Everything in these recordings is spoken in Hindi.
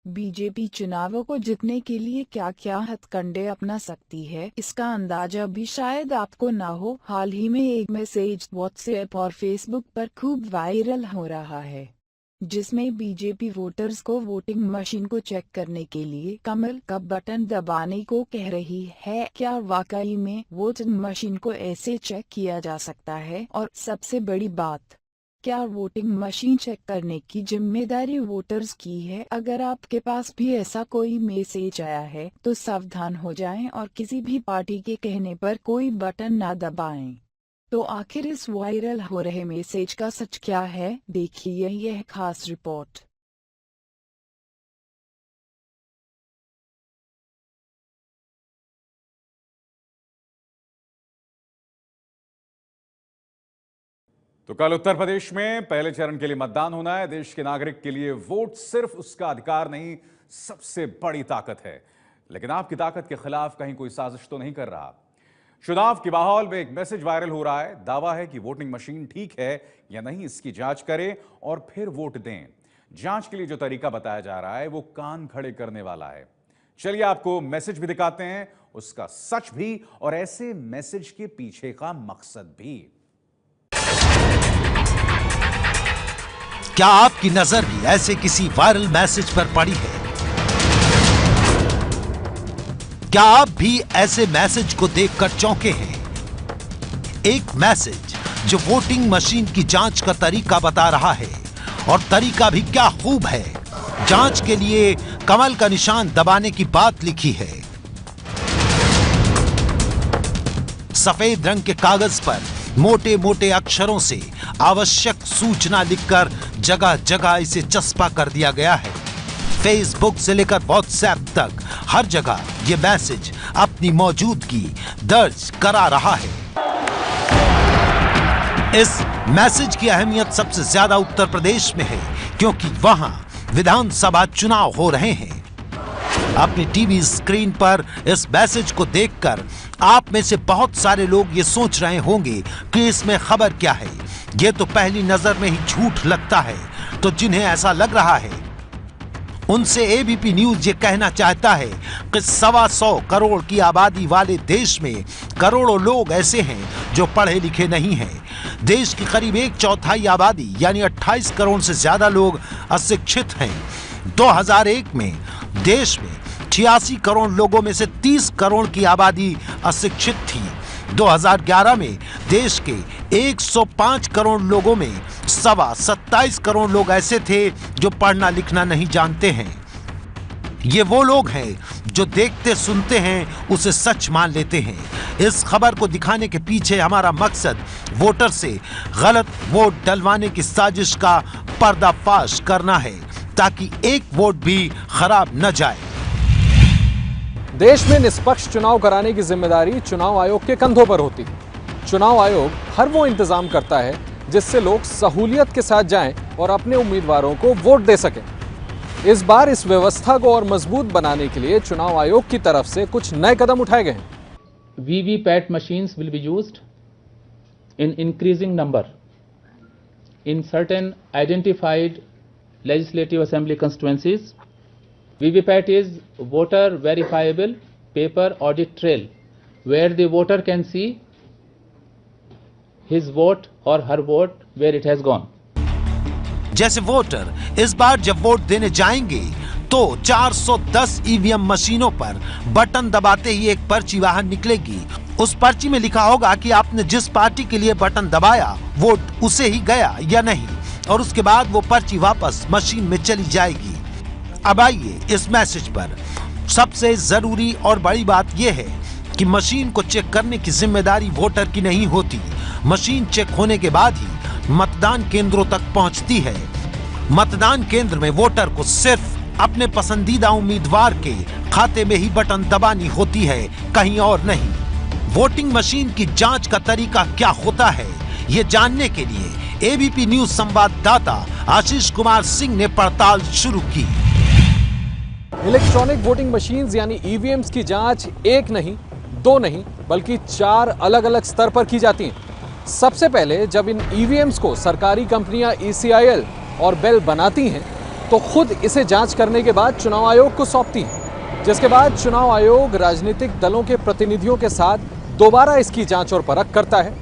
बीजेपी चुनावों को जीतने के लिए क्या क्या हथकंडे अपना सकती है, इसका अंदाजा भी शायद आपको ना हो। हाल ही में एक मैसेज व्हाट्सएप और फेसबुक पर खूब वायरल हो रहा है, जिसमें बीजेपी वोटर्स को वोटिंग मशीन को चेक करने के लिए कमल का बटन दबाने को कह रही है। क्या वाकई में वोटिंग मशीन को ऐसे चेक किया जा सकता है? और सबसे बड़ी बात, क्या वोटिंग मशीन चेक करने की जिम्मेदारी वोटर्स की है? अगर आपके पास भी ऐसा कोई मैसेज आया है तो सावधान हो जाएं और किसी भी पार्टी के कहने पर कोई बटन ना दबाएं। तो आखिर इस वायरल हो रहे मैसेज का सच क्या है, देखिए यह खास रिपोर्ट। तो कल उत्तर प्रदेश में पहले चरण के लिए मतदान होना है। देश के नागरिक के लिए वोट सिर्फ उसका अधिकार नहीं, सबसे बड़ी ताकत है। लेकिन आपकी ताकत के खिलाफ कहीं कोई साजिश तो नहीं कर रहा। चुनाव के माहौल में एक मैसेज वायरल हो रहा है। दावा है कि वोटिंग मशीन ठीक है या नहीं, इसकी जांच करें और फिर वोट दें। जांच के लिए जो तरीका बताया जा रहा है वो कान खड़े करने वाला है। चलिए आपको मैसेज भी दिखाते हैं, उसका सच भी और ऐसे मैसेज के पीछे का मकसद भी। क्या आपकी नजर भी ऐसे किसी वायरल मैसेज पर पड़ी है? क्या आप भी ऐसे मैसेज को देखकर चौंके हैं? एक मैसेज जो वोटिंग मशीन की जांच का तरीका बता रहा है, और तरीका भी क्या खूब है। जांच के लिए कमल का निशान दबाने की बात लिखी है। सफेद रंग के कागज पर मोटे मोटे अक्षरों से आवश्यक सूचना लिखकर जगह जगह इसे चस्पा कर दिया गया है। फेसबुक से लेकर व्हाट्सएप तक हर जगह ये मैसेज अपनी मौजूदगी दर्ज करा रहा है। इस मैसेज की अहमियत सबसे ज्यादा उत्तर प्रदेश में है, क्योंकि वहां विधानसभा चुनाव हो रहे हैं। अपनी टीवी स्क्रीन पर इस मैसेज को देखकर आप में से बहुत सारे लोग ये सोच रहे होंगे कि इसमें खबर क्या है, ये तो पहली नजर में ही झूठ लगता है। तो जिन्हें ऐसा लग रहा है उनसे एबीपी न्यूज ये कहना चाहता है कि 125 करोड़ की आबादी वाले देश में करोड़ों लोग ऐसे हैं जो पढ़े लिखे नहीं हैं। देश की करीब 1/4 आबादी यानी 28 करोड़ से ज्यादा लोग अशिक्षित हैं। 2001 में देश में 86 करोड़ लोगों में से 30 करोड़ की आबादी अशिक्षित थी। 2011 में देश के 105 करोड़ लोगों में 27 करोड़ लोग ऐसे थे जो पढ़ना लिखना नहीं जानते हैं। ये वो लोग हैं जो देखते सुनते हैं उसे सच मान लेते हैं। इस खबर को दिखाने के पीछे हमारा मकसद वोटर से गलत वोट डलवाने की साजिश का पर्दाफाश करना है, ताकि एक वोट भी खराब न जाए। देश में निष्पक्ष चुनाव कराने की जिम्मेदारी चुनाव आयोग के कंधों पर होती है। चुनाव आयोग हर वो इंतजाम करता है जिससे लोग सहूलियत के साथ जाएं और अपने उम्मीदवारों को वोट दे सकें। इस बार इस व्यवस्था को और मजबूत बनाने के लिए चुनाव आयोग की तरफ से कुछ नए कदम उठाए गए हैं। VVPAT machines will be used in increasing number in certain identified legislative assembly constituencies. VVPAT is voter verifiable paper audit trail where the voter can see his vote or her vote where it has gone. जैसे वोटर इस बार जब वोट देने जाएंगे तो 410 ईवीएम मशीनों पर बटन दबाते ही एक पर्ची बाहर निकलेगी। उस पर्ची में लिखा होगा कि आपने जिस पार्टी के लिए बटन दबाया वोट उसे ही गया या नहीं, और उसके बाद वो पर्ची वापस मशीन में चली जाएगी। अब आइए इस मैसेज पर सबसे जरूरी और बड़ी बात यह है कि मशीन को चेक करने की जिम्मेदारी वोटर की नहीं होती। मशीन चेक होने के बाद ही मतदान केंद्रों तक पहुंचती है। मतदान केंद्र में वोटर को सिर्फ अपने पसंदीदा उम्मीदवार के खाते में ही बटन दबानी होती है, कहीं और नहीं। वोटिंग मशीन की जांच का तरीका क्या होता है, ये जानने के लिए एबीपी न्यूज संवाददाता आशीष कुमार सिंह ने पड़ताल शुरू की। इलेक्ट्रॉनिक वोटिंग मशीन्स यानी ईवीएम्स की जांच एक नहीं, दो नहीं, बल्कि 4 अलग अलग स्तर पर की जाती हैं। सबसे पहले जब इन ईवीएम्स को सरकारी कंपनियां ECIL और बेल बनाती हैं तो खुद इसे जांच करने के बाद चुनाव आयोग को सौंपती है, जिसके बाद चुनाव आयोग राजनीतिक दलों के प्रतिनिधियों के साथ दोबारा इसकी जांच और परख करता है।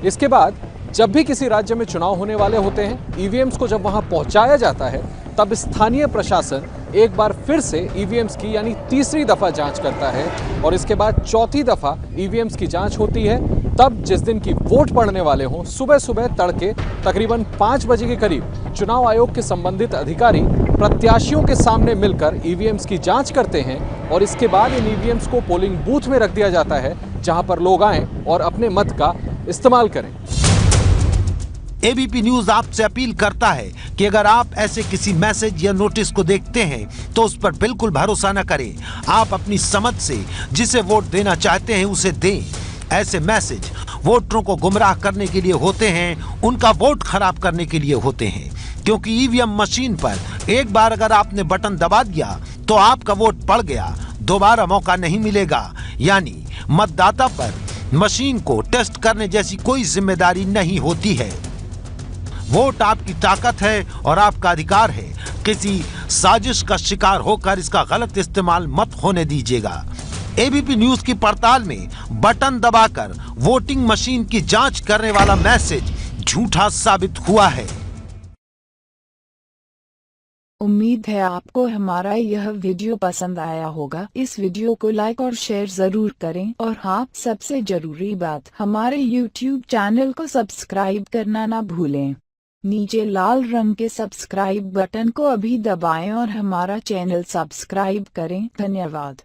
इसके बाद जब भी किसी राज्य में चुनाव होने वाले होते हैं, ईवीएम्स को जब वहां पहुंचाया जाता है, तब स्थानीय प्रशासन एक बार फिर से ईवीएम्स की यानी तीसरी दफा जांच करता है और इसके बाद चौथी दफा ईवीएम्स की जांच होती है। तब जिस दिन की वोट पड़ने वाले हों, सुबह सुबह तड़के तकरीबन 5 बजे के करीब चुनाव आयोग के संबंधित अधिकारी प्रत्याशियों के सामने मिलकर ईवीएम्स की जांच करते हैं और इसके बाद इन ईवीएम्स को पोलिंग बूथ में रख दिया जाता है, जहां पर लोग आएं और अपने मत का इस्तेमाल करें। एबीपी न्यूज आपसे अपील करता है कि अगर आप ऐसे किसी मैसेज या नोटिस को देखते हैं तो उस पर बिल्कुल भरोसा न करें। आप अपनी समझ से जिसे वोट देना चाहते हैं उसे दें। ऐसे मैसेज वोटरों को गुमराह करने के लिए होते हैं, उनका वोट खराब करने के लिए होते हैं, क्योंकि ईवीएम मशीन पर एक बार अगर आपने बटन दबा दिया तो आपका वोट पड़ गया, दोबारा मौका नहीं मिलेगा। यानी मतदाता पर मशीन को टेस्ट करने जैसी कोई जिम्मेदारी नहीं होती है। वोट आपकी ताकत है और आपका अधिकार है। किसी साजिश का शिकार होकर इसका गलत इस्तेमाल मत होने दीजिएगा। एबीपी न्यूज की पड़ताल में बटन दबाकर वोटिंग मशीन की जांच करने वाला मैसेज झूठा साबित हुआ है। उम्मीद है आपको हमारा यह वीडियो पसंद आया होगा। इस वीडियो को लाइक और शेयर जरूर करें और हाँ, सबसे जरूरी बात, हमारे YouTube चैनल को सब्सक्राइब करना ना भूलें। नीचे लाल रंग के सब्सक्राइब बटन को अभी दबाएं और हमारा चैनल सब्सक्राइब करें। धन्यवाद।